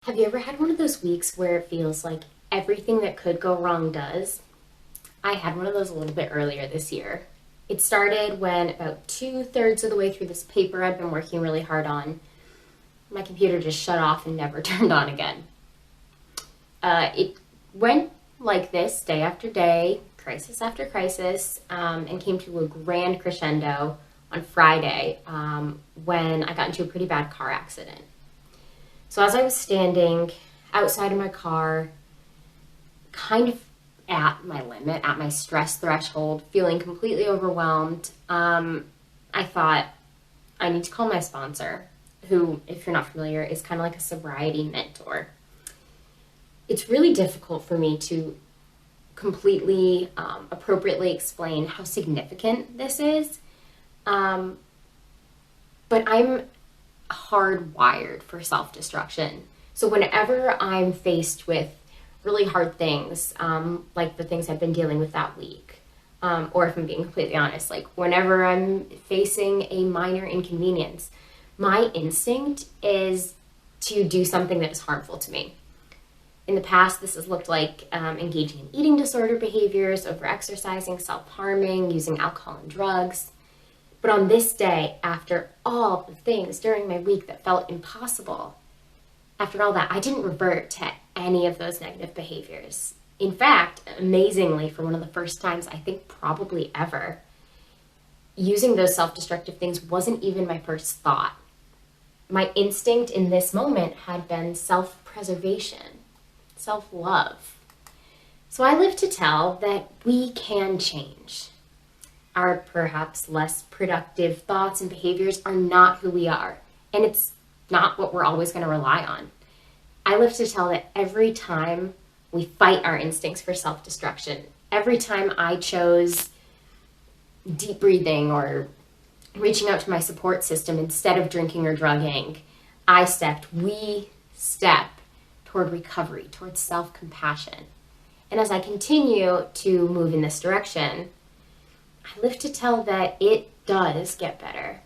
Have you ever had one of those weeks where it feels like everything that could go wrong does? I had one of those a little bit earlier this year. It started when about two-thirds of the way through this paper I'd been working really hard on, my computer just shut off and never turned on again. It went like this day after day, crisis after crisis, and came to a grand crescendo on Friday when I got into a pretty bad car accident. So as I was standing outside of my car, kind of at my limit, at my stress threshold, feeling completely overwhelmed, I thought, I need to call my sponsor, who, if you're not familiar, is kind of like a sobriety mentor. It's really difficult for me to completely appropriately explain how significant this is, but I'm hardwired for self-destruction. So whenever I'm faced with really hard things, like the things I've been dealing with that week, or if I'm being completely honest, like whenever I'm facing a minor inconvenience, my instinct is to do something that is harmful to me. In the past, this has looked like engaging in eating disorder behaviors, overexercising, self-harming, using alcohol and drugs. But on this day, after all the things during my week that felt impossible, after all that, I didn't revert to any of those negative behaviors. In fact, amazingly, for one of the first times, I think probably ever, using those self-destructive things wasn't even my first thought. My instinct in this moment had been self-preservation, self-love. So I live to tell that we can change. Our perhaps less productive thoughts and behaviors are not who we are, and it's not what we're always going to rely on. I live to tell that every time we fight our instincts for self-destruction, every time I chose deep breathing or reaching out to my support system instead of drinking or drugging, we step toward recovery, towards self-compassion. And as I continue to move in this direction, I live to tell that it does get better.